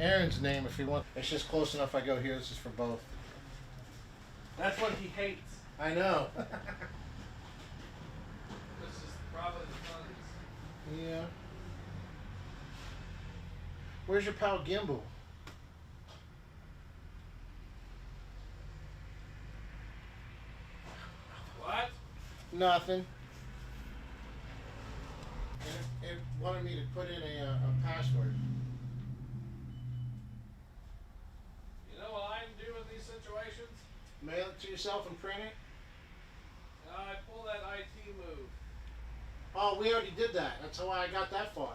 Aaron's name if he wants. It's just close enough. I go here. This is for both. That's what he hates. I know. This is probably the funniest. Yeah. Where's your pal Gimbal? What? Nothing. It wanted me to put in a password. You know what I do in these situations? Mail it to yourself and print it? I pull that IT move. Oh, we already did that. That's how I got that far.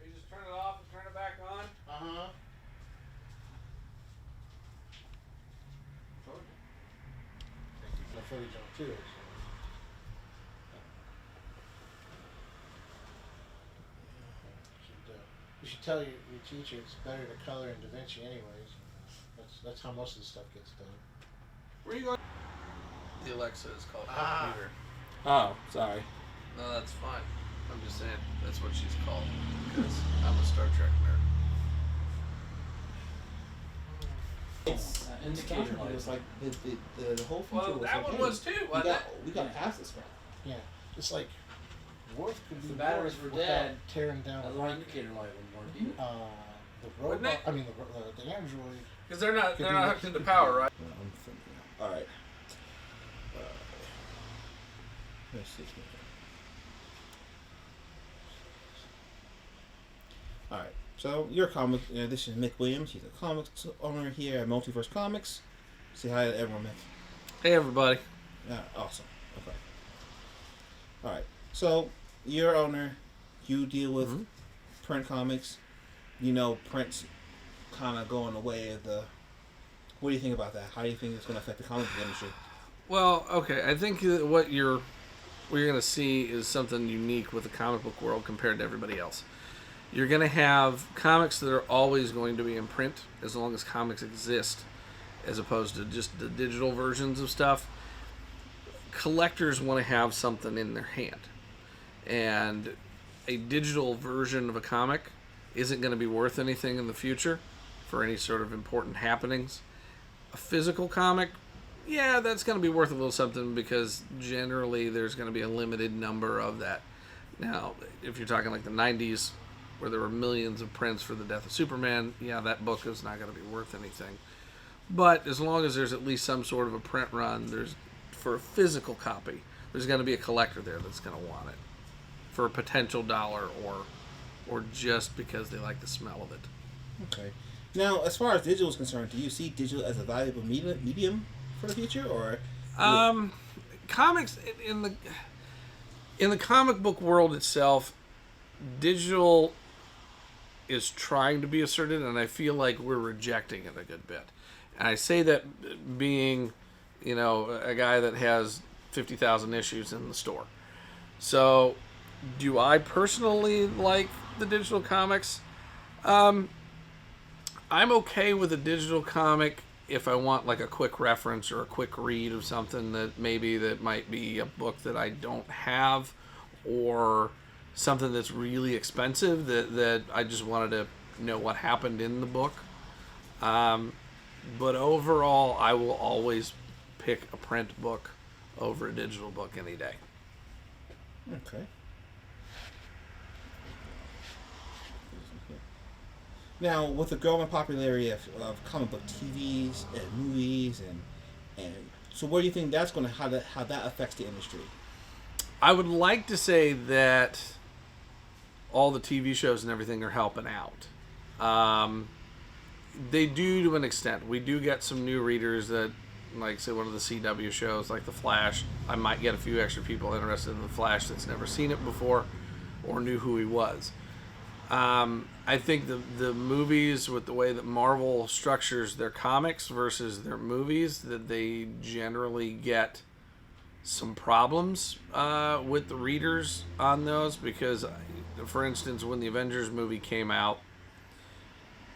You just turn it off and turn it back on. Uh-huh. The footage on too. You should tell your teacher it's better to color in DaVinci anyways. That's how most of the stuff gets done. Where are you going? The Alexa is called Ah. computer. Oh, sorry. No, that's fine. I'm just saying that's what she's called because I'm a Star Trek nerd. It's indicator light. It was like the whole feature Well, was that like, one hey, was too, wasn't it? we got past this one. Yeah. It's like Worf could be The batteries were without dead. tearing down The indicator light would work either. the Wouldn't robot. it? I mean the android. Because they're not Could they're be not the- hooked into power, right? Yeah, I'm thinking. All right. Let's see here. All right. So your comic. This is Mick Williams. He's a comics owner here at Multiverse Comics. Say hi to everyone, Mick. Hey everybody. Yeah, awesome. Okay. All right. So you're owner. You deal with print comics. You know, print's kind of going away of the. What do you think about that? How do you think it's going to affect the comic book industry? Well, okay. I think that what you're going to see is something unique with the comic book world compared to everybody else. You're going to have comics that are always going to be in print as long as comics exist, as opposed to just the digital versions of stuff. Collectors want to have something in their hand, and a digital version of a comic isn't going to be worth anything in the future for any sort of important happenings. A physical comic, yeah, that's going to be worth a little something because generally there's going to be a limited number of that. Now, if you're talking like the 90s where there were millions of prints for the death of Superman, yeah, that book is not going to be worth anything. But as long as there's at least some sort of a print run, there's for a physical copy, there's going to be a collector there that's going to want it for a potential dollar or just because they like the smell of it. Okay. Now, as far as digital is concerned, do you see digital as a valuable medium for the future, or? Comics in the comic book world itself, digital is trying to be asserted, and I feel like we're rejecting it a good bit. And I say that being, a guy that has 50,000 issues in the store. So, do I personally like the digital comics? I'm okay with a digital comic if I want like a quick reference or a quick read of something that might be a book that I don't have, or something that's really expensive that I just wanted to know what happened in the book. But overall, I will always pick a print book over a digital book any day. Okay. Now, with the growing popularity of comic book TVs and movies, and so where do you think that's going to how that affects the industry? I would like to say that all the TV shows and everything are helping out. They do to an extent. We do get some new readers that, like, say, one of the CW shows, like The Flash. I might get a few extra people interested in The Flash that's never seen it before or knew who he was. I think the movies, with the way that Marvel structures their comics versus their movies, that they generally get some problems with the readers on those, because, for instance, when the Avengers movie came out,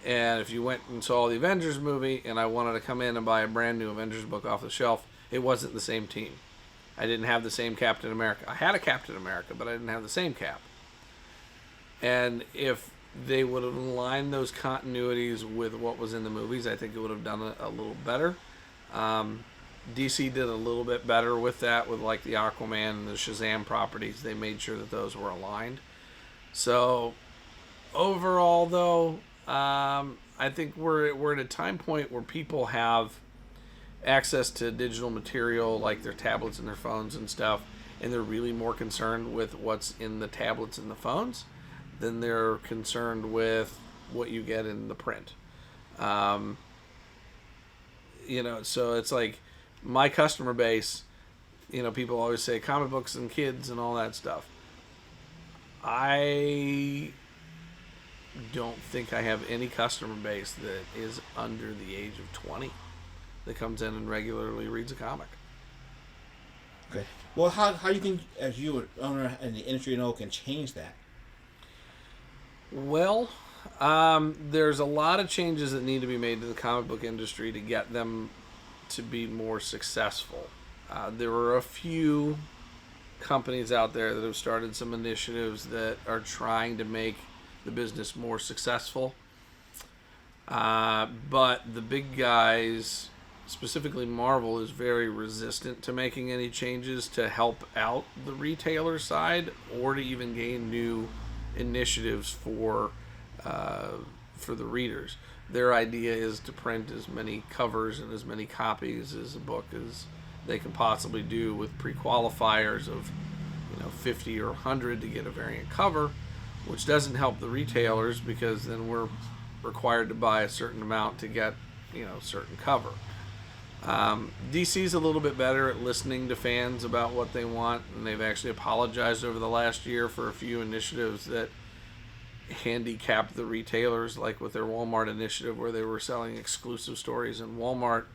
and if you went and saw the Avengers movie and I wanted to come in and buy a brand new Avengers book off the shelf, it wasn't the same team. I didn't have the same Captain America. I had a Captain America, but I didn't have the same Cap. And if they would have aligned those continuities with what was in the movies, I think it would have done it a little better. DC did a little bit better with that, with like the Aquaman and the Shazam properties. They made sure that those were aligned. So overall, though, I think we're at a time point where people have access to digital material like their tablets and their phones and stuff, and they're really more concerned with what's in the tablets and the phones than they're concerned with what you get in the print. So it's like my customer base, people always say comic books and kids and all that stuff. I don't think I have any customer base that is under the age of 20 that comes in and regularly reads a comic. Okay. Well, how do you think, as you an owner in the industry, can change that? Well, there's a lot of changes that need to be made to the comic book industry to get them to be more successful. There are a few companies out there that have started some initiatives that are trying to make the business more successful. But the big guys, specifically Marvel, is very resistant to making any changes to help out the retailer side or to even gain new initiatives for the readers. Their idea is to print as many covers and as many copies as a book as they can possibly do, with pre-qualifiers of 50 or 100 to get a variant cover, which doesn't help the retailers because then we're required to buy a certain amount to get certain cover. DC's a little bit better at listening to fans about what they want, and they've actually apologized over the last year for a few initiatives that handicapped the retailers, like with their Walmart initiative where they were selling exclusive stories in Walmart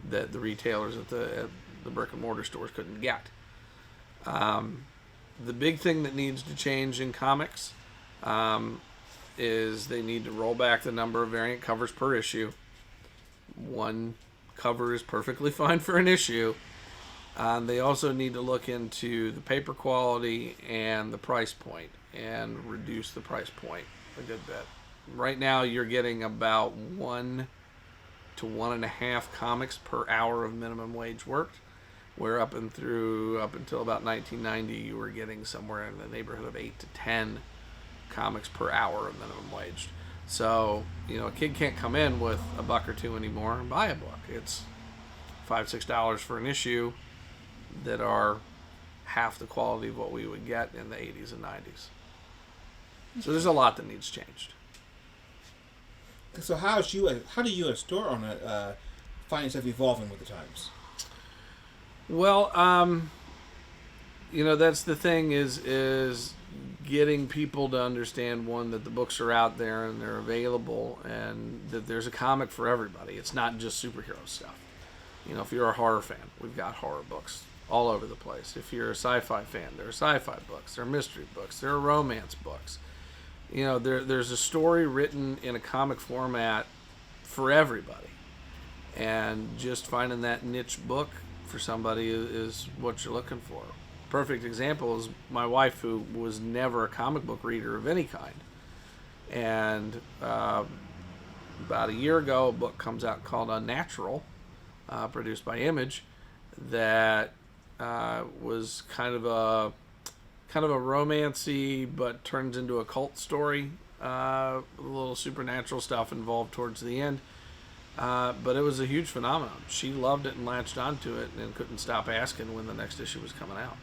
that the retailers at the brick and mortar stores couldn't get. The big thing that needs to change in comics is they need to roll back the number of variant covers per issue. One cover is perfectly fine for an issue. They also need to look into the paper quality and the price point and reduce the price point a good bit. Right now you're getting about 1 to 1.5 comics per hour of minimum wage worked, where up until about 1990 you were getting somewhere in the neighborhood of 8 to 10 comics per hour of minimum wage. So, a kid can't come in with a buck or two anymore and buy a book. It's $5-6 for an issue that are half the quality of what we would get in the 80s and 90s. So there's a lot that needs changed. So how do you as a store owner find yourself evolving with the times? Well, that's the thing is getting people to understand, one, that the books are out there and they're available, and that there's a comic for everybody. It's not just superhero stuff. If you're a horror fan, we've got horror books all over the place. If you're a sci-fi fan, there are sci-fi books, there are mystery books, there are romance books. There's a story written in a comic format for everybody. And just finding that niche book for somebody is what you're looking for. Perfect example is my wife, who was never a comic book reader of any kind. And about a year ago, a book comes out called Unnatural, produced by Image, that was kind of a romancy, but turns into a cult story. A little supernatural stuff involved towards the end. But it was a huge phenomenon. She loved it and latched onto it and couldn't stop asking when the next issue was coming out.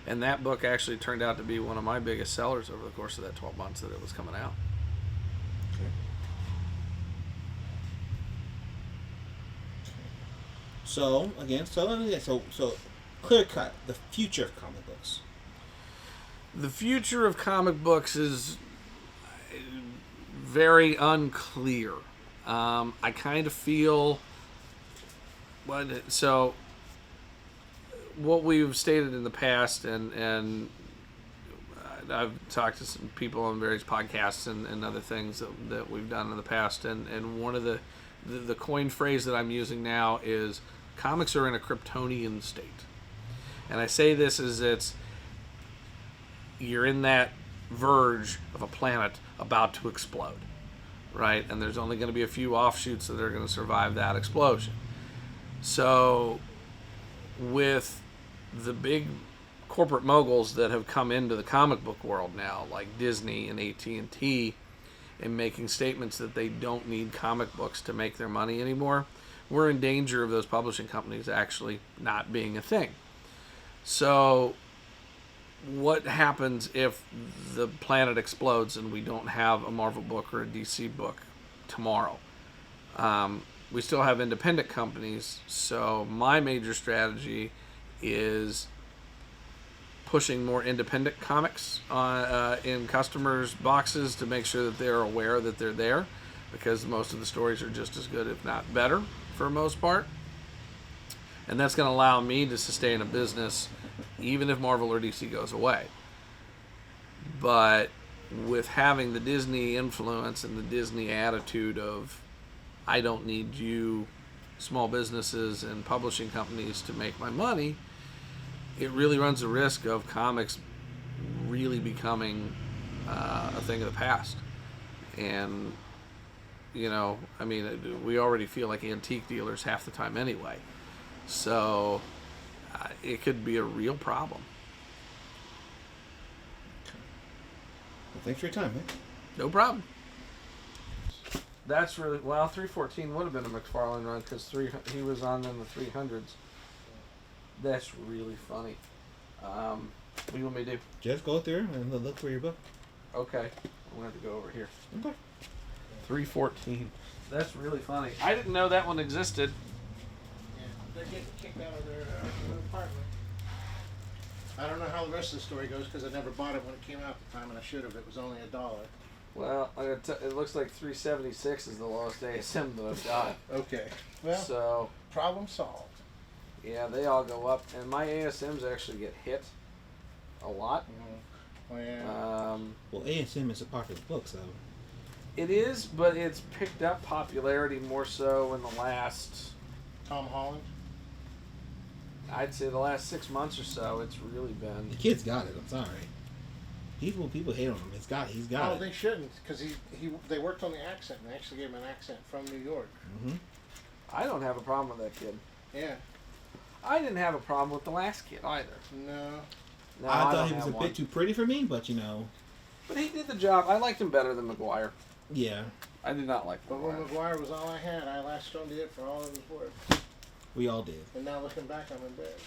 And that book actually turned out to be one of my biggest sellers over the course of that 12 months that it was coming out. Okay. So clear cut, the future of comic books. The future of comic books is very unclear. I kind of feel what we've stated in the past, and I've talked to some people on various podcasts and other things that we've done in the past, and one of the coined phrase that I'm using now is comics are in a Kryptonian state. And I say this as you're in that verge of a planet about to explode, right? And there's only going to be a few offshoots that are going to survive that explosion. So with the big corporate moguls that have come into the comic book world now, like Disney and AT&T, and making statements that they don't need comic books to make their money anymore, we're in danger of those publishing companies actually not being a thing. So what happens if the planet explodes and we don't have a Marvel book or a DC book tomorrow? We still have independent companies, so my major strategy is pushing more independent comics in customers' boxes to make sure that they're aware that they're there, because most of the stories are just as good, if not better, for the most part. And that's going to allow me to sustain a business even if Marvel or DC goes away. But with having the Disney influence and the Disney attitude of, I don't need you small businesses and publishing companies to make my money, it really runs the risk of comics really becoming a thing of the past. And, you know, I mean, we already feel like antique dealers half the time anyway. So it could be a real problem. Well, thanks for your time, man. No problem. That's really, well, 314 would have been a McFarlane run because he was on in the 300s. That's really funny. What do you want me to do? Just go through and look for your book. Okay. I'm going to have to go over here. Okay. 314. That's really funny. I didn't know that one existed. Yeah, they're getting kicked out of their new apartment. I don't know how the rest of the story goes because I never bought it when it came out at the time, and I should have. It was only $1. Well, it looks like 376 is the lowest ASM that I've got. Okay. Well, So, problem solved. yeah, they all go up. And my ASMs actually get hit a lot. Oh, yeah. Well, ASM is a popular book, so. It is, but it's picked up popularity more so in the last, Tom Holland. I'd say the last 6 months or so. It's really been. The kid's got it. I'm sorry. People hate on him. He's got Oh, it. they shouldn't, because they worked on the accent and they actually gave him an accent from New York. Mm-hmm. I don't have a problem with that kid. Yeah. I didn't have a problem with the last kid either. No. No, I thought don't he was have a one. bit too pretty for me, but you know, But he did the job. I liked him better than McGuire. yeah, I did not like But when McGuire. McGuire was all I had, I latched onto it for all it was worth. we all did. And now looking back, I'm embarrassed.